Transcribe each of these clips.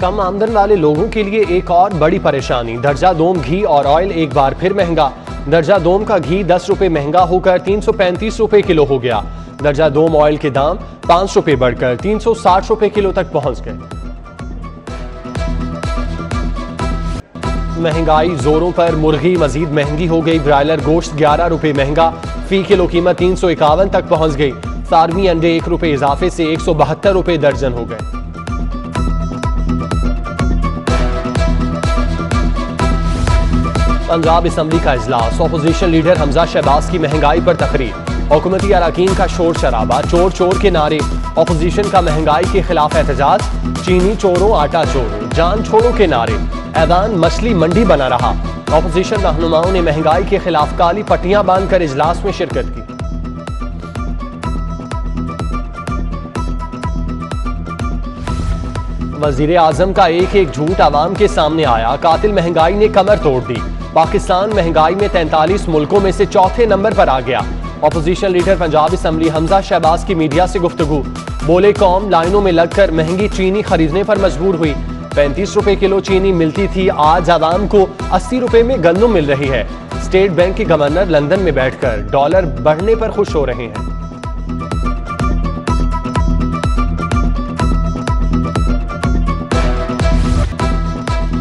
कम आमदन वाले लोगों के लिए एक और बड़ी परेशानी। दर्जा दोम घी और ऑयल एक बार फिर महंगा। दर्जा दोम का घी 10 रुपए महंगा होकर 335 रुपए किलो हो गया। दर्जा दोम ऑयल के दाम 5 रुपए बढ़कर 360 रुपए किलो तक पहुंच गए। महंगाई जोरों पर, मुर्गी मजीद महंगी हो गई। ब्रायलर गोश्त 11 रुपए महंगा, फी किलो कीमत 351 तक पहुंच गई। फार्मी अंडे 1 रुपए इजाफे से 172 रुपए दर्जन हो गए। पंजाब असम्बली का इजलास, ऑपोजिशन लीडर हमजा शहबाज की महंगाई पर तकरीर। हुकूमती अरकान का शोर शराबा, चोर चोर के नारे। ऑपोजिशन का महंगाई के खिलाफ एहतजाज। चीनी चोरों आटा चोरों, जान छोड़ो के नारे। ऐवान मछली मंडी बना रहा। ऑपोजिशन रहनुमाओं ने महंगाई के खिलाफ काली पट्टियां बांधकर इजलास में शिरकत की। वजीर आजम का एक एक झूठ आवाम के सामने आया। कातिल महंगाई ने कमर तोड़ दी। पाकिस्तान महंगाई में 43 मुल्कों में से चौथे नंबर पर आ गया। Opposition leader Punjab assembly Hamza Shahbaz की मीडिया से गुफ्तगू। बोले, कौम लाइनों में लगकर महंगी चीनी खरीदने पर मजबूर हुई। 35 रुपए किलो चीनी मिलती थी, आज आवाम को 80 रुपए में गंदम मिल रही है। स्टेट बैंक के गवर्नर लंदन में बैठकर डॉलर बढ़ने पर खुश हो रहे हैं।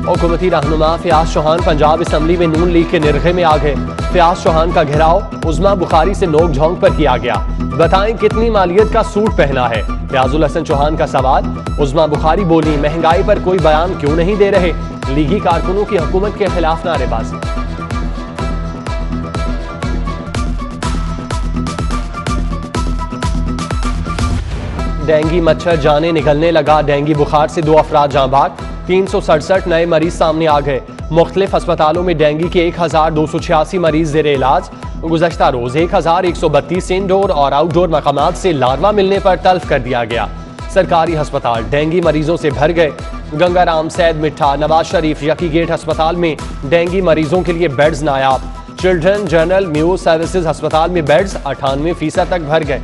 हुकूमती रहनुमा फयाज चौहान पंजाब असम्बली में नून लीग के निरखे में आ गए। फयाज चौहान का घेराव उस्मा बुखारी से नोक झोंक पर किया गया। बताएं कितनी मालियत का सूट पहना है। फयाजुल हसन चौहान का सवाल। उस्मा बुखारी बोली, महंगाई पर कोई बयान क्यों नहीं दे रहे। लीगी कारकुनों की हुकूमत के खिलाफ नारेबाजी। डेंगी मच्छर जाने निकलने लगा। डेंगी बुखार से 2 अफराद जाँ भाग। 367 नए मरीज सामने आ गए। मुख्तलिफ अस्पतालों में डेंगी के 1286 मरीज जेर इलाज। गुज़श्ता रोज 1132 इंडोर और आउटडोर मकामात से लार्वा मिलने पर तल्फ कर दिया गया। सरकारी अस्पताल डेंगी मरीजों से भर गए। गंगाराम, सैद मिठा, नवाज शरीफ, यकी गेट अस्पताल में डेंगी मरीजों के लिए बेड्स नायाब। चिल्ड्रन जनरल म्यू सर्विसेज अस्पताल में बेड्स 98% तक भर गए।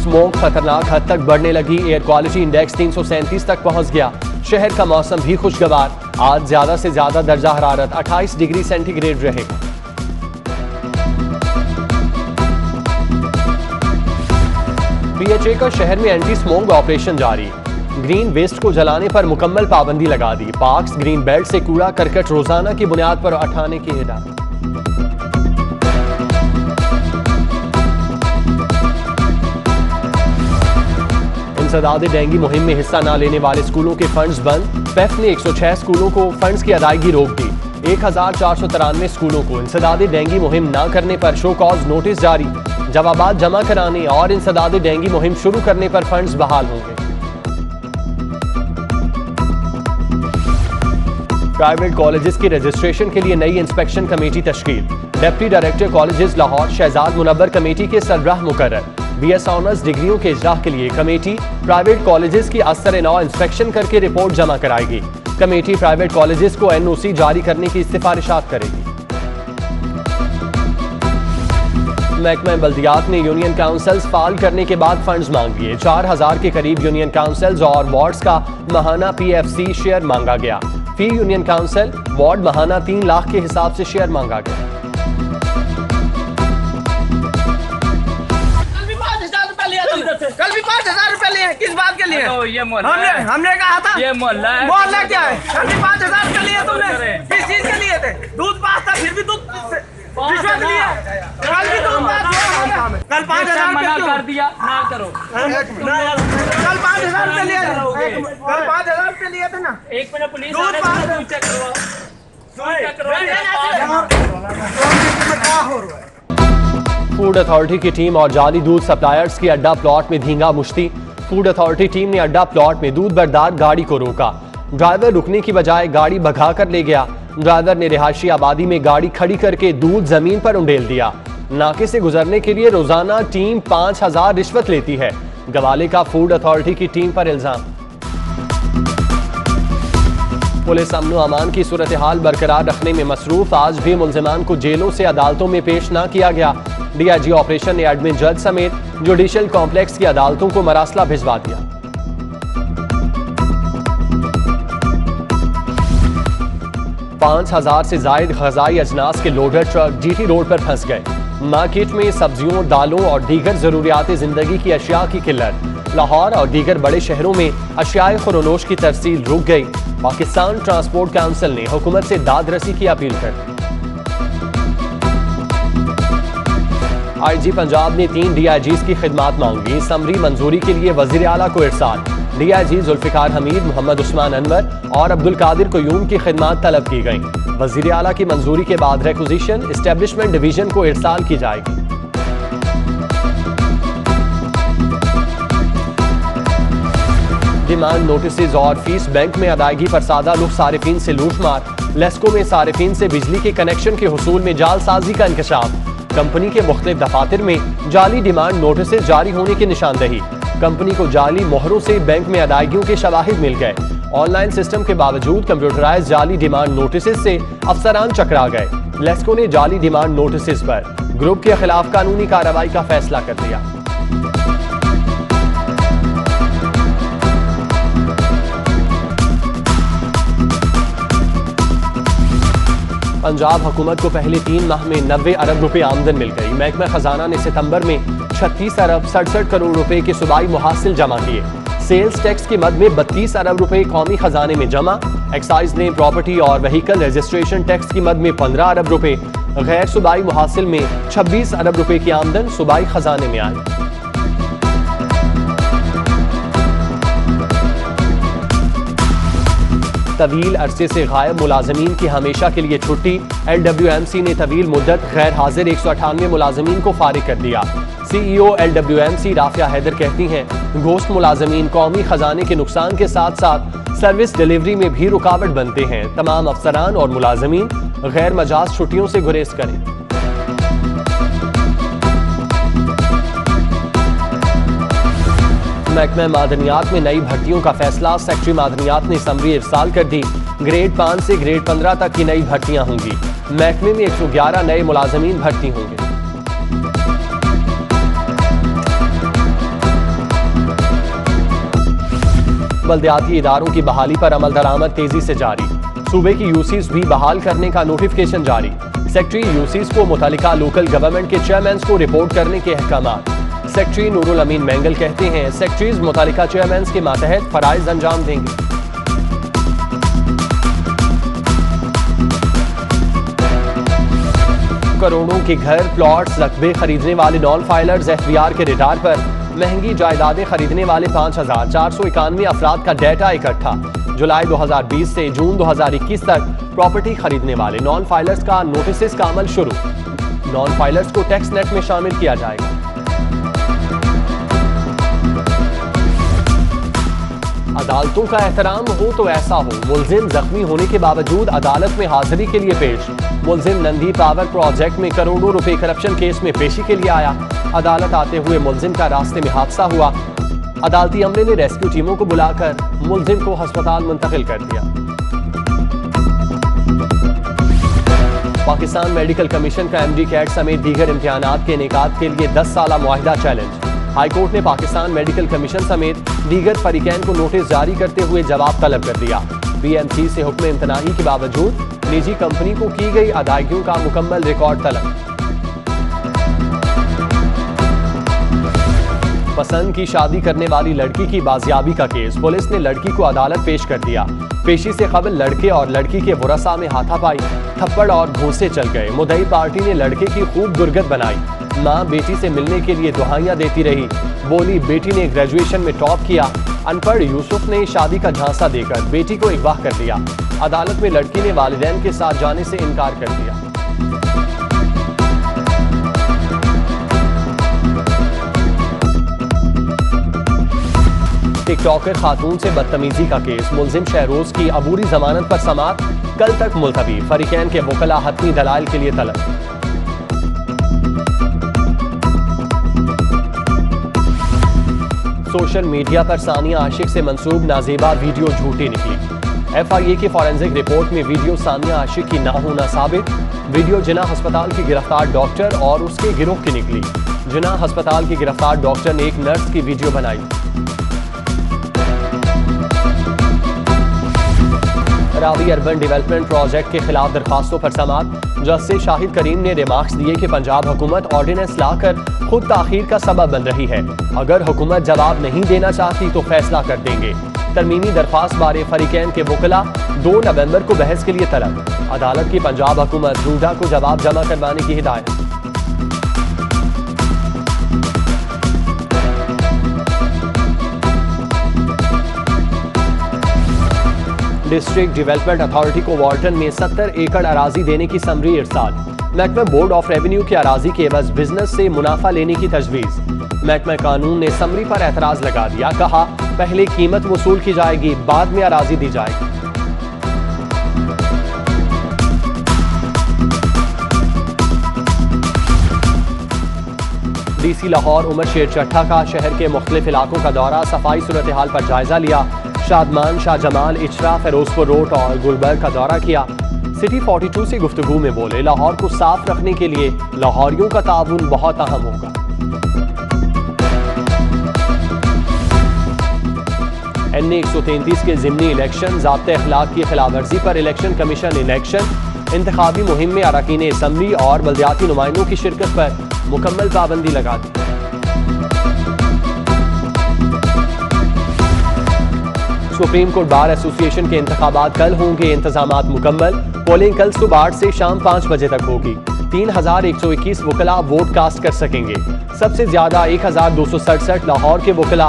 स्मोक खतरनाक हद तक बढ़ने लगी। एयर क्वालिटी इंडेक्स 337 तक पहुंच गया। शहर का मौसम भी खुशगवार। आज ज्यादा से ज्यादा दर्जा हरारत 28 डिग्री सेंटीग्रेड रहेगा। PHA का शहर में एंटी स्मोक ऑपरेशन जारी। ग्रीन वेस्ट को जलाने पर मुकम्मल पाबंदी लगा दी। पार्क्स ग्रीन बेल्ट से कूड़ा करकट रोजाना की बुनियाद पर उठाने की हिदायत। इंसदाद डेंगी मुहिम में हिस्सा न लेने वाले स्कूलों के फंड्स बंद। पेफ ने 106 स्कूलों को फंड्स की अदायगी रोक दी। 1493 स्कूलों को इंसदाद डेंगी मुहिम न करने पर शो कॉज नोटिस जारी। जवाबात जमा कराने और इंसदाद डेंगी मुहिम शुरू करने पर फंड्स बहाल होंगे। प्राइवेट कॉलेजेस की रजिस्ट्रेशन के लिए नई इंस्पेक्शन कमेटी तश्कील। Deputy director colleges Lahore Shahzad Munawwar committee के सरबराह मुकर्रर। BS ऑनर्स डिग्रियों के इजरा के लिए कमेटी प्राइवेट कॉलेजेस की असर नौ इंस्पेक्शन करके रिपोर्ट जमा कराएगी। कमेटी प्राइवेट कॉलेजेस को NOC जारी करने की सिफारिशात करेगी। महकमा बल्दियात ने यूनियन काउंसिल्स फाल करने के बाद फंड्स मांग लिए। 4000 के करीब यूनियन काउंसिल्स और वार्ड्स का महाना PFC शेयर मांगा गया। फी यूनियन काउंसिल वार्ड महाना 3 लाख के हिसाब से शेयर मांगा गया। कल भी 5000 रुपए लिए। किस बात के लिए? ये हमने कहा था ये मोहल्ला है। मोहल्ला क्या है? कल भी 5000 रुपए लिए तुमने। किस चीज के लिए थे? दूध पास था, फिर भी दूध रिश्वत लिया। कल भी तुम कल 5000 मना कर दिया ना करो। कल 5000 रुपए लिए। कल 5000 रुपए लिए थे ना। 1 मिनट पुलिस दूध पास चेक करवाओ। फूड अथॉरिटी की टीम और जाली दूध सप्लायर्स की अड्डा प्लॉट में धींगा मुश्ती। फूड अथॉरिटी टीम ने अड्डा प्लॉट में दूध बरदार गाड़ी को रोका। ड्राइवर रुकने की बजाय गाड़ी भगा कर ले गया। ड्राइवर ने रिहायशी आबादी में गाड़ी खड़ी करके दूध जमीन पर उंडेल दिया। नाके से गुजरने के लिए रोजाना टीम 5000 रिश्वत लेती है। गवाले का फूड अथॉरिटी की टीम पर इल्जाम। पुलिस अमन अमान की सूरत हाल बरकरार रखने में मसरूफ। आज भी मुल्जिमान को जेलों से अदालतों में पेश न किया गया। डीआईजी ऑपरेशन ने एडमिन जज समेत जुडिशियल कॉम्प्लेक्स की अदालतों को मरासला भिजवा दिया। पांच 5000 से जायद ग़िज़ाई अजनास के लोडर ट्रक जीटी रोड पर फंस गए। मार्केट में सब्जियों, दालों और दीगर जरूरियात जिंदगी की अशिया की किल्लत। लाहौर और दीगर बड़े शहरों में अशियाए खुरोनोश की तरसील रुक गई। पाकिस्तान ट्रांसपोर्ट काउंसिल ने हुकूमत से दादरसी की अपील कर दी। आईजी पंजाब ने 3 डीआईजीज की खिदमात मांगी। समरी मंजूरी के लिए वजीर आला को इरसाल। डीआईजी जुल्फिकार हमीद, मोहम्मद उस्मान अनवर और अब्दुल कादिर क़य्यूम की खिदमात तलब की गई। वजीर आला की मंजूरी के बाद रिक्विजिशन एस्टेब्लिशमेंट डिवीजन को इरसाल की जाएगी। डिमांड नोटिस और फीस बैंक में अदायगी पर सादा लुक सारिफीन से लूटमार। लेस्को में सारिफीन से बिजली के कनेक्शन के हुसूल में जालसाजी का इंकशाफ। कंपनी के मुख्तलिफ दफातर में जाली डिमांड नोटिस जारी होने की निशानदही। कंपनी को जाली मोहरों से बैंक में अदायगियों के शवाहिद मिल गए। ऑनलाइन सिस्टम के बावजूद कंप्यूटराइज जाली डिमांड नोटिस से अफसरान चकरा गए। लेस्को ने जाली डिमांड नोटिस पर ग्रुप के खिलाफ कानूनी कार्रवाई का फैसला कर दिया। पंजाब हुकूमत को पहले 3 माह में 90 अरब रुपए आमदन मिल गई। महकमा खजाना ने सितंबर में 36 अरब 67 करोड़ रुपए के सूबाई मुहासिल जमा किए। सेल्स टैक्स की मद में 32 अरब रुपए कौमी खजाने में जमा। एक्साइज ने प्रॉपर्टी और व्हीकल रजिस्ट्रेशन टैक्स की मद में 15 अरब रुपए। गैर सूबाई मुहासिल में 26 अरब रुपए की आमदन सूबाई खजाने में आई। तवील अरसे से गायब मुलाजमीन की हमेशा के लिए छुट्टी। LWMC ने तवील मुद्दत गैर हाजिर 198 मुलाजमीन को फारिग कर दिया। CEO LWMC राफिया हैदर कहती हैं, गोश्त मुलाजमीन कौमी खजाने के नुकसान के साथ साथ सर्विस डिलीवरी में भी रुकावट बनते हैं। तमाम अफसरान और मुलाजमीन गैर मजाज छुट्टियों से गुरेज करें। महकमा मादनियात में नई भर्तियों का फैसला। सेक्रेटरी मादनियात ने समरी इरसाल कर दी। ग्रेड 5 से ग्रेड 15 तक की नई भर्तियां होंगी। महकमे में 111 नए मुलाजमीन भर्ती होंगे। बल्दियाती इदारों की बहाली पर अमल दरामद तेजी से जारी। सूबे की यूसीज भी बहाल करने का नोटिफिकेशन जारी। सेक्रेटरी यूसीज को मुतल्लिका लोकल गवर्नमेंट के चेयरमैन को रिपोर्ट करने के अहकामात। सेक्रेटरी नूरुल अमीन मेंगल कहते हैं, सेक्रेटरीज मुतल्लिका चेयरमैन के मातहत फराइज अंजाम देंगे। करोड़ों के घर, प्लॉट्स, रकबे खरीदने वाले नॉन फाइलर्स एफबीआर के रडार पर। महंगी जायदादें खरीदने वाले 5491 अफराद का डेटा इकट्ठा। जुलाई 2020 से जून 2021 तक प्रॉपर्टी खरीदने वाले नॉन फाइलर्स का नोटिस का अमल शुरू। नॉन फाइलर्स को टैक्स नेट में शामिल किया जाएगा। अदालतों का एहतराम हो तो ऐसा हो। मुलजिम जख्मी होने के बावजूद अदालत में हाजिरी के लिए पेश। मुलजिम नंदी पावर प्रोजेक्ट में करोड़ों रुपए करप्शन केस में पेशी के लिए आया। अदालत आते हुए मुलजिम का रास्ते में हादसा हुआ। अदालती अमले ने रेस्क्यू टीमों को बुलाकर मुलजिम को अस्पताल मुंतकिल कर दिया। पाकिस्तान मेडिकल कमीशन का MD कैट समेत दीगर इम्तिहानात के इनेकाद के लिए 10 साला मुआहिदा चैलेंज। हाईकोर्ट ने पाकिस्तान मेडिकल कमीशन समेत दीगर फरीकैन को नोटिस जारी करते हुए जवाब तलब कर दिया। BMC से हुक्म इम्तनाही के बावजूद निजी कंपनी को की गई अदायगियों का मुकम्मल रिकॉर्ड तलब। पसंद की शादी करने वाली लड़की की बाजियाबी का केस। पुलिस ने लड़की को अदालत पेश कर दिया। पेशी से कबल लड़के और लड़की के वरसा में हाथापाई, थप्पड़ और घूंसे चल गए। मुद्दई पार्टी ने लड़के की खूब दुर्गत बनाई। माँ बेटी से मिलने के लिए दुहाइयां देती रही। बोली बेटी ने ग्रेजुएशन में टॉप किया। अनपढ़ यूसुफ ने शादी का झांसा देकर बेटी को अगवा कर दिया। अदालत में लड़की ने वालिदैन के साथ जाने से इनकार कर दिया। टिकटॉकर खातून से बदतमीजी का केस। मुलजिम शहरोज की अबूरी जमानत पर समाअत कल तक मुलतवी। फरीकैन के वकला हतमी दलाइल के लिए तलब। सोशल मीडिया पर सानिया आशिक से मंसूब नाजेबा वीडियो झूठी निकली। FIA की फॉरेंसिक रिपोर्ट में वीडियो सानिया आशिक की ना होना साबित। वीडियो जिन्ना अस्पताल की गिरफ्तार डॉक्टर और उसके गिरोह की निकली। जिन्ना अस्पताल की गिरफ्तार डॉक्टर ने एक नर्स की वीडियो बनाई। रावी अर्बन डेवलपमेंट प्रोजेक्ट के खिलाफ दरखास्तों पर समाअत। जस्टिस शाहिद करीम ने रिमार्क्स दिए कि पंजाब हुकूमत ऑर्डिनेंस लाकर खुद ताखीर का सबब बन रही है। अगर हुकूमत जवाब नहीं देना चाहती तो फैसला कर देंगे। तरमीमी दरख्वास्त बारे फरीकैन के वकला 2 नवंबर को बहस के लिए तलब। अदालत की पंजाब हुकूमत रूडा को जवाब जमा करवाने की हिदायत। डिस्ट्रिक्ट डेवलपमेंट अथॉरिटी को वाल्टन में 70 एकड़ अराजी देने की समरी इरसाल। महकमा बोर्ड ऑफ रेवेन्यू की अराजी के एवज बिजनेस से मुनाफा लेने की तजवीज़। महकमा कानून ने समरी पर एतराज लगा दिया। कहा पहले कीमत वसूल की जाएगी, बाद में अराजी दी जाएगी। डीसी लाहौर उमर शेर चट्ठा का शहर के मुख्तलिफ इलाकों का दौरा, सफाई सूरत हाल पर जायजा लिया। शादमान, शाह जमाल, इचरा, फिरोजपुर रोड और गुलबर्ग का दौरा किया। सिटी 42 से गुफ्तगू में बोले लाहौर को साफ रखने के लिए लाहौरियों का ताउन बहुत अहम होगा। NA 133 के ज़िमनी इलेक्शन, ज़ाब्ते अखलाक की खिलाफवर्जी पर इलेक्शन कमीशन इलेक्शन इंतखाबी मुहिम में अरकान असम्बली और बल्दियाती नुमाइंदों की शिरकत पर मुकम्मल पाबंदी लगा दी। सुप्रीम कोर्ट बार एसोसिएशन के इंतखाबात कल होंगे, इंतजामात मुकम्मल। पोलिंग कल सुबह 8 से शाम 5 बजे तक होगी। 3121 वकला वोट कास्ट कर सकेंगे। सबसे ज्यादा 1267 लाहौर के वकला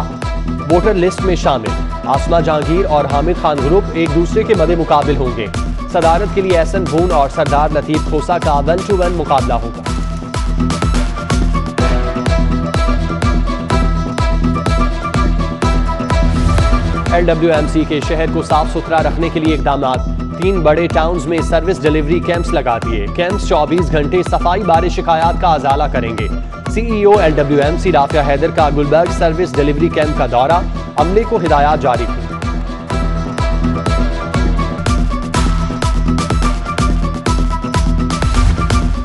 वोटर लिस्ट में शामिल। आसमा जहांगीर और हामिद खान ग्रुप एक दूसरे के मदे मुकाबिल होंगे। सदारत के लिए एहसन भून और सरदार लतीफ खोसा का 1-1 मुकाबला होगा। LWMC के शहर को साफ सुथरा रखने के लिए इकदामात। 3 बड़े टाउन्स में सर्विस डिलीवरी कैंप्स लगा दिए। कैंप्स 24 घंटे सफाई बारे शिकायत का अजाला करेंगे। CEO LWMC राफिया हैदर का गुलबर्ग सर्विस डिलीवरी कैंप का दौरा, अमले को हिदायत जारी की।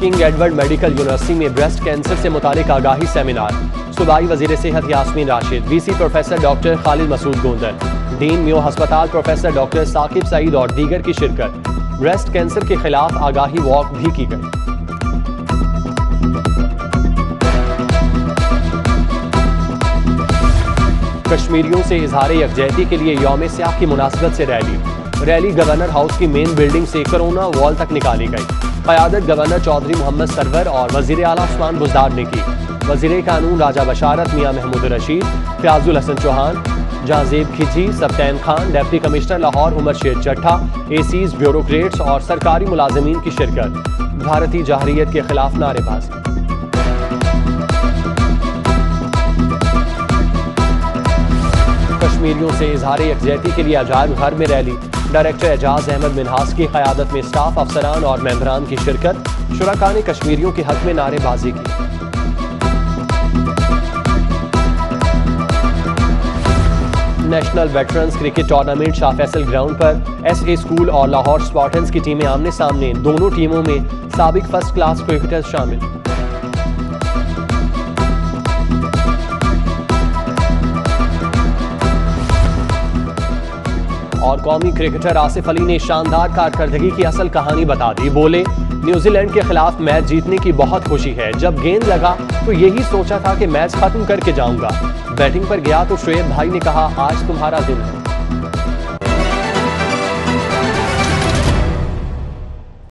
किंग एडवर्ड मेडिकल यूनिवर्सिटी में ब्रेस्ट कैंसर से मुतालिक आगाही सेमिनार। सूबाई वजीर सेहत Yasmin Rashid, VC professor doctor Khalid Masood Gondal, dean Mayo हस्पताल प्रोफेसर डॉक्टर साकिब सईद और दीगर की शिरकत। ब्रेस्ट कैंसर के खिलाफ आगाही वॉक भी की गई। कश्मीरियों से इजहार यकजहती के लिए यौम स्याह की मुनासबत से रैली गवर्नर हाउस की मेन बिल्डिंग से कोरोना वॉल तक निकाली गई। क़यादत गवर्नर चौधरी मोहम्मद सरवर और वजीर आला उस्मान बुज़दार ने की। वजीर कानून राजा बशारत मियां महमूद रशीद, फ़याज़ुल हसन चौहान, जहांजेब खिजी, सब्तैन खान, डिप्टी कमिश्नर लाहौर उमर शेर चट्ठा, ACs, ब्यूरोक्रेट्स और सरकारी मुलाजिमीन की शिरकत। भारतीय जहरीत के खिलाफ नारेबाजी। कश्मीरियों से इजहार यकजहती के लिए अजायब घर में रैली। डायरेक्टर एजाज अहमद मिनहास की क़यादत में स्टाफ, अफसरान और मेंबरान की शिरकत। शुरका ने कश्मीरियों के हक में नारेबाजी की। National veterans cricket tournament Shah Faisal ground पर SA स्कूल और लाहौर स्पार्टन्स की टीमें आमने सामने। दोनों टीमों में साबिक फर्स्ट क्लास क्रिकेटर्स शामिल। और कौमी क्रिकेटर आसिफ अली ने शानदार कारकर्दगी की असल कहानी बता दी। बोले न्यूजीलैंड के खिलाफ मैच जीतने की बहुत खुशी है। जब गेंद लगा तो यही सोचा था कि मैच खत्म करके जाऊंगा। बैटिंग पर गया तो शोएब भाई ने कहा आज तुम्हारा दिन है।